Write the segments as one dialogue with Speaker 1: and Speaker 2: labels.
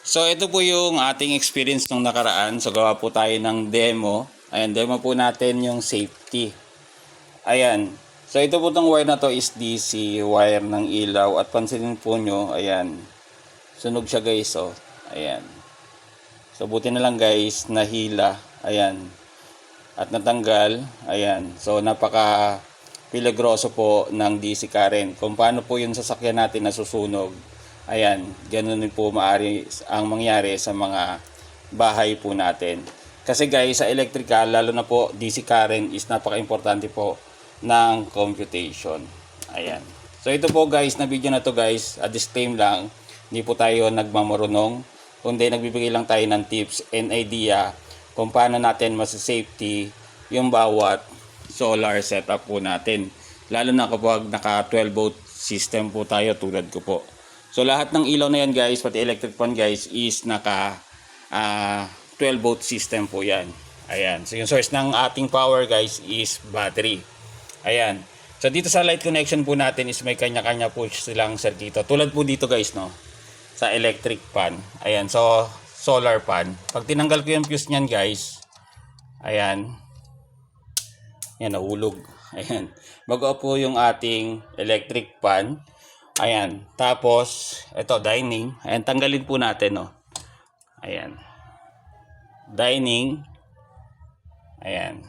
Speaker 1: So ito po yung ating experience nung nakaraan. So gawa po tayo ng demo. Ayan, demo po natin yung safety. Ayan. So ito po tong wire na to is DC wire ng ilaw. At pansinin po nyo, ayan. Sunog siya guys, oh. Ayan. So buti na lang guys, nahila. Ayan. At natanggal. Ayan. So napaka peligroso po ng DC current. Kung paano po yung sasakyan natin nasusunog. Ayan, ganun din po maaari ang mangyari sa mga bahay po natin. Kasi guys, sa electrical, lalo na po DC current is napaka-importante po ng computation. Ayan. So ito po guys, na video na to guys, disclaim lang, hindi po tayo nagmamarunong, kundi nagbibigay lang tayo ng tips and idea kung paano natin masasafety yung bawat solar setup po natin. Lalo na kapag naka 12 volt system po tayo tulad ko po. So lahat ng ilaw na yan guys, pati electric fan guys, is naka 12 volt system po yan. Ayan. So yung source ng ating power guys is battery. Ayan. So dito sa light connection po natin is may kanya-kanya po silang circuito. Tulad po dito guys, no, sa electric fan. Ayan. So solar fan. Pag tinanggal ko yung fuse niyan guys, ayan. Yan, nahulog. Ayan. Bago po yung ating electric fan. Ayan. Tapos, ito, dining. Ayan, tanggalin po natin, no. Ayan. Dining. Ayan.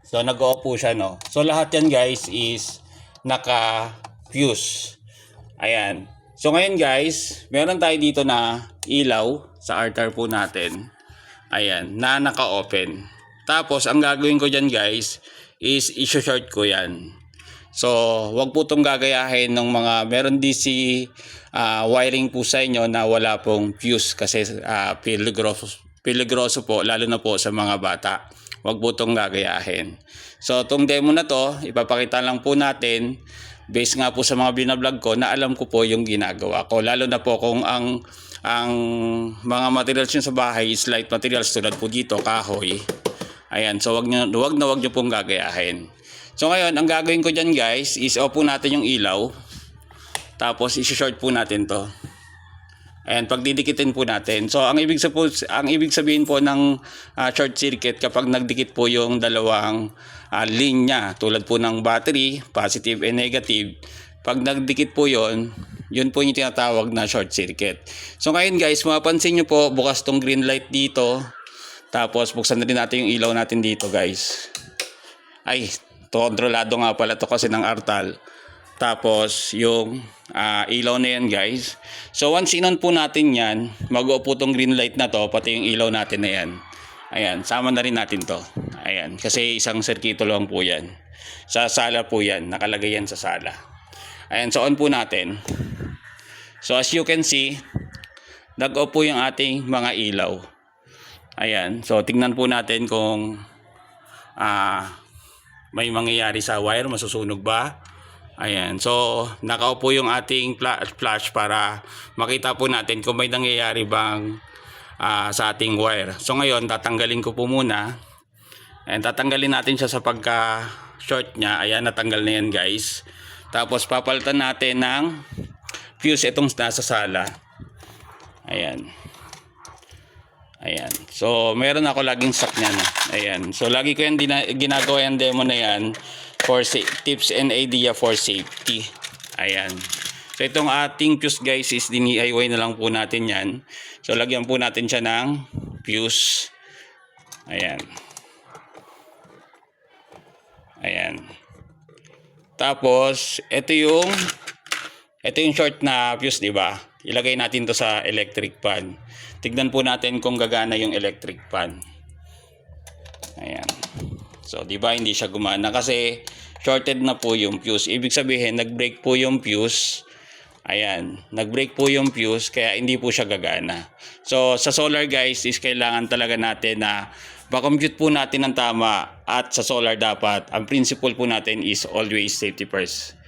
Speaker 1: So, nag-o po siya, no. So, lahat yan, guys, is naka-fuse. Ayan. So, ngayon, guys, meron tayo dito na ilaw sa altar po natin. Ayan, na naka-open. Tapos, ang gagawin ko dyan, guys, is i-short ko yan. So, wag po itong gagayahin ng mga meron DC wiring po sa inyo na wala pong fuse kasi peligroso po, lalo na po sa mga bata. Wag po itong gagayahin. So, itong demo na to, ipapakita lang po natin based nga po sa mga binablog ko na alam ko po yung ginagawa ko. Lalo na po kung ang mga materials nyo sa bahay is light materials tulad po dito, kahoy. Ayan, so wag nyo pong gagayahin. So ngayon, ang gagawin ko dyan guys is off po natin yung ilaw. Tapos isi-short po natin to. Ayan, pagdidikitin po natin. So ang ibig sabihin po ng short circuit kapag nagdikit po yung dalawang linya tulad po ng battery, positive and negative. Pag nagdikit po yun po yung tinatawag na short circuit. So ngayon guys, mapapansin nyo po bukas tong green light dito. Tapos buksan na rin natin yung ilaw natin dito guys. Ay, kontrolado nga pala to kasi ng artal. Tapos yung ilaw na yan guys. So once inon po natin yan, mag-o-po tong green light na to, pati yung ilaw natin na yan. Ayan, sama na rin natin to. Ayan, kasi isang sirkito lang po yan. Sa sala po yan, nakalagay yan sa sala. Ayan, so on po natin. So as you can see, nag-o po yung ating mga ilaw. Ayan, so tingnan po natin kung may mangyayari sa wire, masusunog ba? Ayan, so nakaupo yung ating flash para makita po natin kung may nangyayari bang sa ating wire. So ngayon, tatanggalin ko po muna. Ayan, tatanggalin natin siya sa pagka-short niya. Ayan, natanggal na yan guys. Tapos papalitan natin ng fuse itong nasa sala. Ayan. Ayan. So, meron ako laging stock niyan. Ayan. So, lagi ko yan ginagawa yung demo na yan for tips and idea for safety. Ayan. So, itong ating fuse guys is DIY na lang po natin yan. So, lagyan po natin siya ng fuse. Ayan. Ayan. Tapos, ito yung short na fuse, di ba? Ilagay natin to sa electric fan. Tignan po natin kung gagana yung electric fan. Ayan. So, di ba hindi siya gumana kasi shorted na po yung fuse. Ibig sabihin, nag-break po yung fuse. Ayan. Nag-break po yung fuse kaya hindi po siya gagana. So, sa solar guys is kailangan talaga natin na ma-compute po natin ng tama at sa solar dapat ang principle po natin is always safety first.